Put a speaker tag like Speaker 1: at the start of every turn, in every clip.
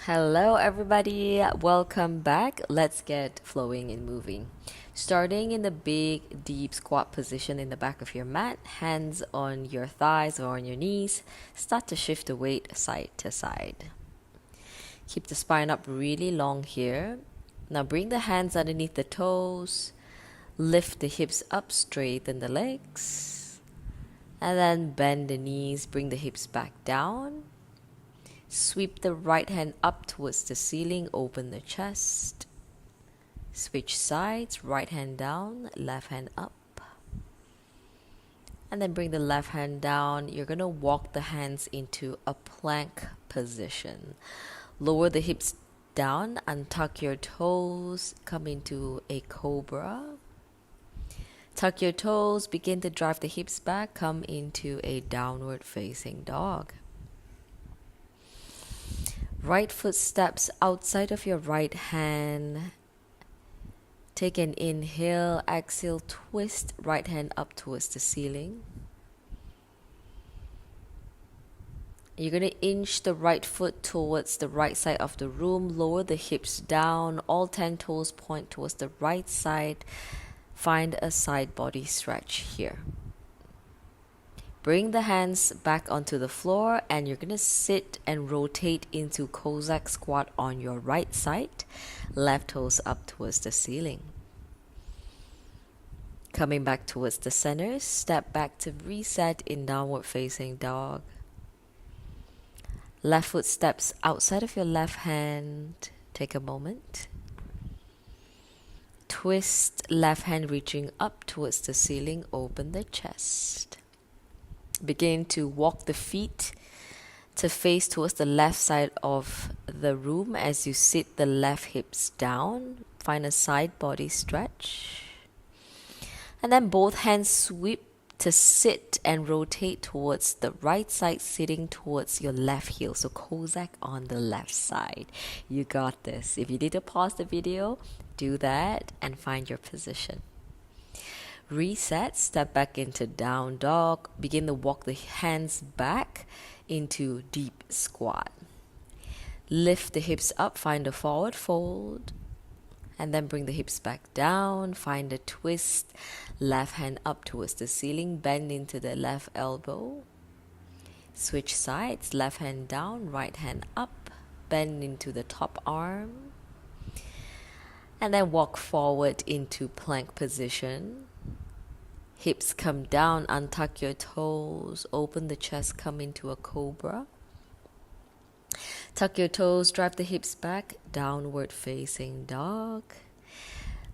Speaker 1: Hello, everybody. Welcome back. Let's get flowing and moving. Starting in the big, deep squat position in the back of your mat, hands on your thighs or on your knees. Start to shift the weight side to side. Keep the spine up really long here. Now bring the hands underneath the toes. Lift the hips up, straighten the legs. And then bend the knees, bring the hips back down. Sweep the right hand up towards the ceiling, open the chest. Switch sides, right hand down, left hand up. And then bring the left hand down. You're going to walk the hands into a plank position. Lower the hips down, untuck your toes, come into a cobra. Tuck your toes, begin to drive the hips back, come into a downward facing dog. Right foot steps outside of your right hand. Take an inhale, exhale, twist right hand up towards the ceiling. You're going to inch the right foot towards the right side of the room. Lower the hips down. All 10 toes point towards the right side. Find a side body stretch here. Bring the hands back onto the floor and you're going to sit and rotate into Cossack squat on your right side. Left toes up towards the ceiling. Coming back towards the center, step back to reset in downward facing dog. Left foot steps outside of your left hand. Take a moment. Twist left hand reaching up towards the ceiling, open the chest. Begin to walk the feet to face towards the left side of the room as you sit the left hips down. Find a side body stretch. And then both hands sweep to sit and rotate towards the right side, sitting towards your left heel. So Cossack on the left side. You got this. If you need to pause the video, do that and find your position. Reset, step back into down dog. Begin to walk the hands back into deep squat. Lift the hips up, find a forward fold. And then bring the hips back down. Find a twist. Left hand up towards the ceiling. Bend into the left elbow. Switch sides. Left hand down, right hand up. Bend into the top arm. And then walk forward into plank position. Hips come down, untuck your toes, open the chest, come into a cobra. Tuck your toes, drive the hips back, downward facing dog.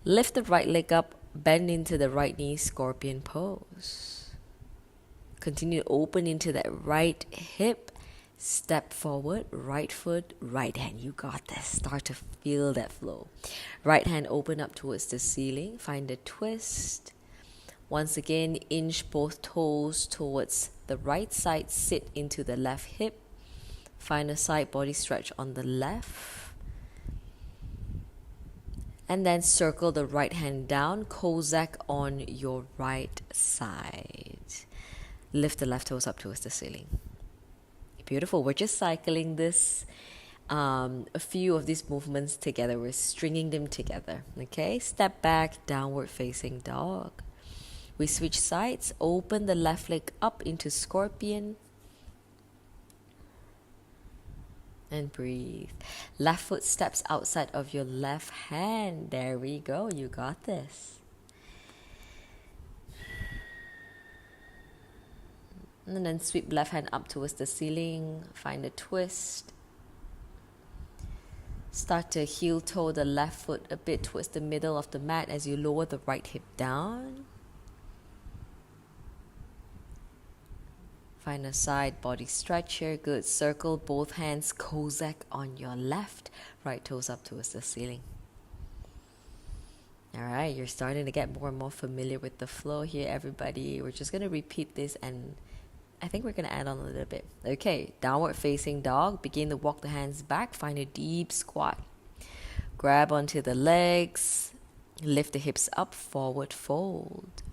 Speaker 1: Lift the right leg up, bend into the right knee, scorpion pose. Continue to open into that right hip. Step forward, right foot, right hand. You got this. Start to feel that flow. Right hand open up towards the ceiling. Find a twist. Once again, inch both toes towards the right side. Sit into the left hip. Find a side body stretch on the left. And then circle the right hand down. Cossack on your right side. Lift the left toes up towards the ceiling. Beautiful. We're just cycling this, a few of these movements together. We're stringing them together. Okay, step back, downward facing dog. We switch sides, open the left leg up into scorpion. And breathe. Left foot steps outside of your left hand. There we go. You got this. And then sweep left hand up towards the ceiling. Find a twist. Start to heel toe the left foot a bit towards the middle of the mat as you lower the right hip down. Find a side body stretch here. Good. Circle both hands. Cossack on your left. Right toes up towards the ceiling. Alright, you're starting to get more and more familiar with the flow here, everybody. We're just going to repeat this and I think we're going to add on a little bit. Okay, downward facing dog. Begin to walk the hands back. Find a deep squat. Grab onto the legs. Lift the hips up. Forward fold.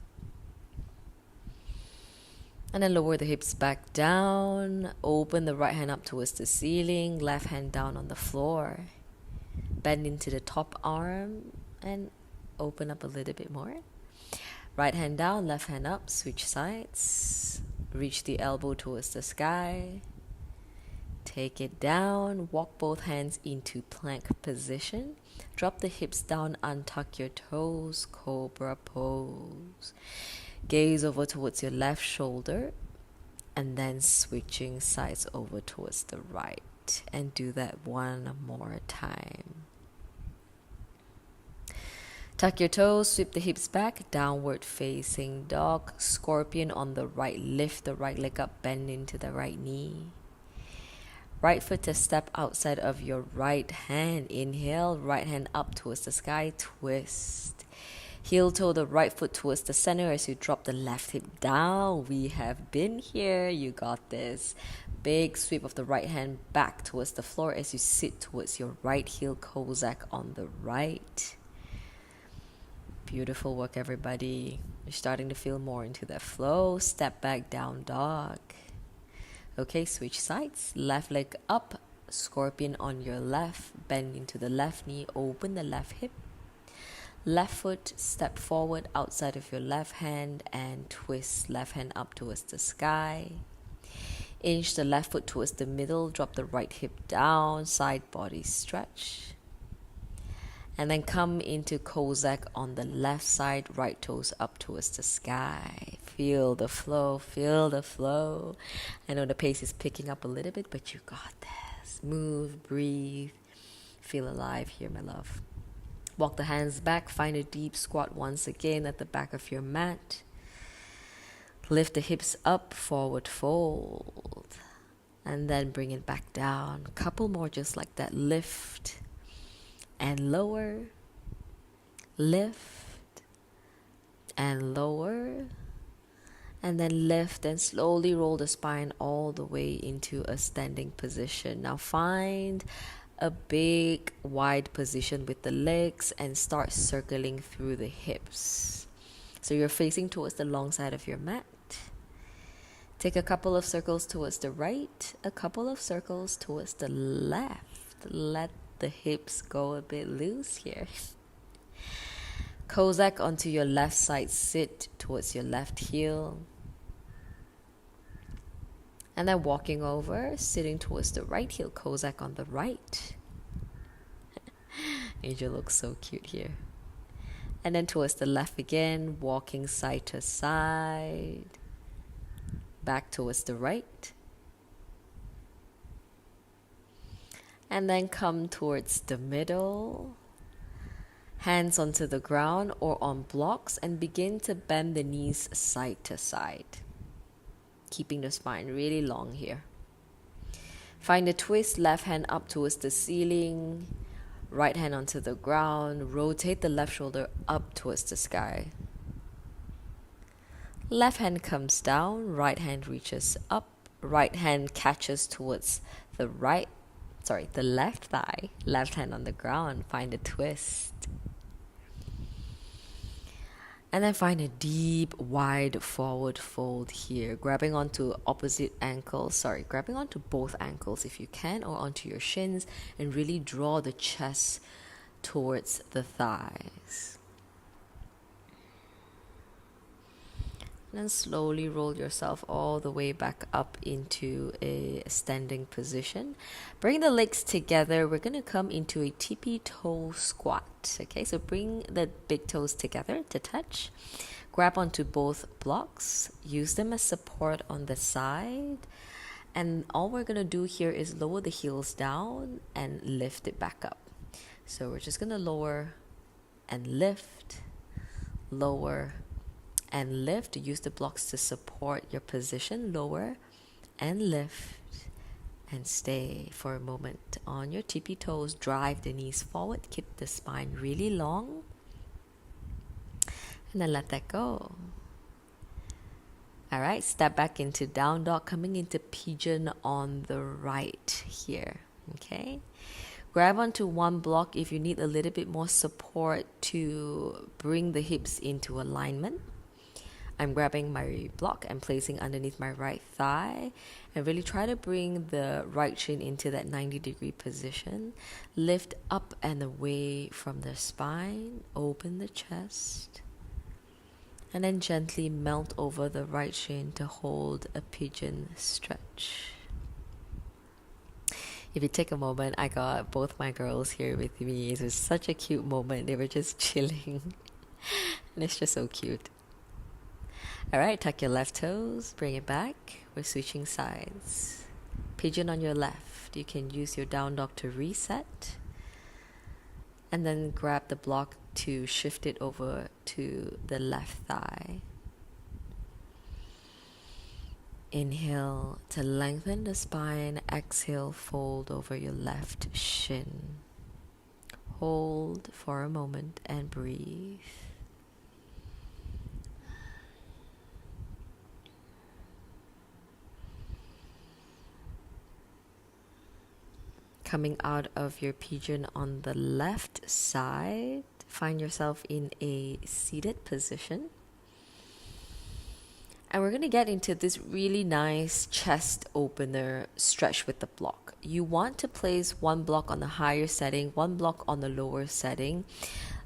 Speaker 1: And then lower the hips back down. Open the right hand up towards the ceiling. Left hand down on the floor. Bend into the top arm and open up a little bit more. Right hand down, left hand up. Switch sides. Reach the elbow towards the sky. Take it down. Walk both hands into plank position. Drop the hips down. Untuck your toes. Cobra pose. Gaze over towards your left shoulder, and then switching sides over towards the right. And do that one more time. Tuck your toes, sweep the hips back, downward facing dog, scorpion on the right. Lift the right leg up, bend into the right knee. Right foot to step outside of your right hand. Inhale, right hand up towards the sky, twist. Heel toe the right foot towards the center as you drop the left hip down. We have been here. You got this. Big sweep of the right hand back towards the floor as you sit towards your right heel, Cossack on the right. Beautiful work, everybody. You're starting to feel more into that flow. Step back, down dog. Okay, switch sides. Left leg up, scorpion on your left. Bend into the left knee, open the left hip. Left foot, step forward outside of your left hand and twist left hand up towards the sky. Inch the left foot towards the middle, drop the right hip down, side body stretch. And then come into Cossack on the left side, right toes up towards the sky. Feel the flow, feel the flow. I know the pace is picking up a little bit, but you got this. Move, breathe, feel alive here, my love. Walk the hands back, find a deep squat once again at the back of your mat. Lift the hips up, forward fold. And then bring it back down. Couple more just like that. Lift and lower. Lift and lower. And then lift and slowly roll the spine all the way into a standing position. Now find a big wide position with the legs and start circling through the hips. So you're facing towards the long side of your mat. Take a couple of circles towards the right, a couple of circles towards the left. Let the hips go a bit loose here. Cossack onto your left side, sit towards your left heel. And then walking over, sitting towards the right heel, Cossack on the right. Angel looks so cute here. And then towards the left again, walking side to side. Back towards the right. And then come towards the middle. Hands onto the ground or on blocks and begin to bend the knees side to side. Keeping the spine really long here. Find a twist, left hand up towards the ceiling, right hand onto the ground, rotate the left shoulder up towards the sky. Left hand comes down, right hand reaches up, right hand catches towards the left thigh, left hand on the ground, find a twist. And then find a deep, wide forward fold here. Grabbing onto both ankles if you can, or onto your shins, and really draw the chest towards the thighs. And then slowly roll yourself all the way back up into a standing position. Bring the legs together. We're going to come into a tippy toe squat. Okay, so bring the big toes together to touch. Grab onto both blocks. Use them as support on the side. And all we're going to do here is lower the heels down and lift it back up. So we're just going to lower and lift, lower and lift. Use the blocks to support your position. Lower and lift and stay for a moment on your tippy toes. Drive the knees forward. Keep the spine really long. And then let that go. All right, step back into down dog, coming into pigeon on the right here. Okay. Grab onto one block if you need a little bit more support to bring the hips into alignment. I'm grabbing my block and placing underneath my right thigh, and really try to bring the right shin into that 90-degree position. Lift up and away from the spine, open the chest, and then gently melt over the right shin to hold a pigeon stretch. If you take a moment, I got both my girls here with me. It was such a cute moment. They were just chilling. And it's just so cute. All right, tuck your left toes, bring it back. We're switching sides. Pigeon on your left. You can use your down dog to reset. And then grab the block to shift it over to the left thigh. Inhale to lengthen the spine. Exhale, fold over your left shin. Hold for a moment and breathe. Coming out of your pigeon on the left side, find yourself in a seated position. And we're going to get into this really nice chest opener stretch with the block. You want to place one block on the higher setting, one block on the lower setting,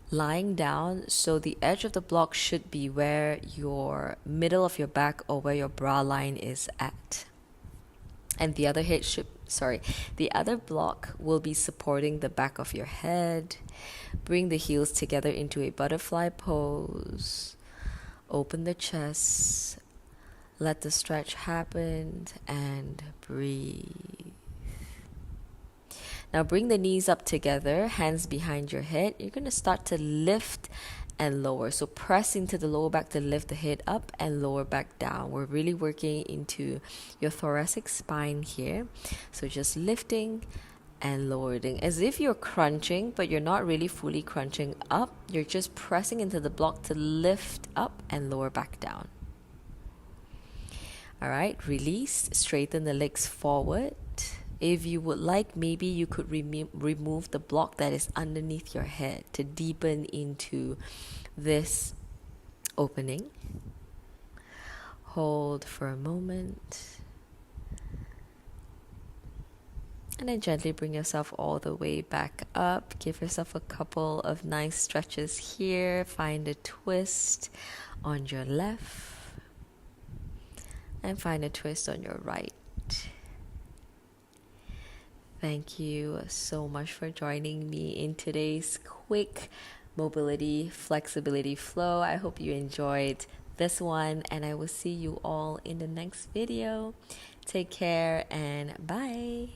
Speaker 1: lying down, so the edge of the block should be where your middle of your back or where your bra line is at. And the other block will be supporting the back of your head. Bring the heels together into a butterfly pose. Open the chest. Let the stretch happen and breathe. Now bring the knees up together, hands behind your head. You're going to start to lift and lower. So press into the lower back to lift the head up and lower back down. We're really working into your thoracic spine here. So just lifting and lowering as if you're crunching, but you're not really fully crunching up. You're just pressing into the block to lift up and lower back down. All right, release, straighten the legs forward. If you would like, maybe you could remove the block that is underneath your head to deepen into this opening. Hold for a moment. And then gently bring yourself all the way back up. Give yourself a couple of nice stretches here. Find a twist on your left. And find a twist on your right. Thank you so much for joining me in today's quick mobility flexibility flow. I hope you enjoyed this one, and I will see you all in the next video. Take care and bye.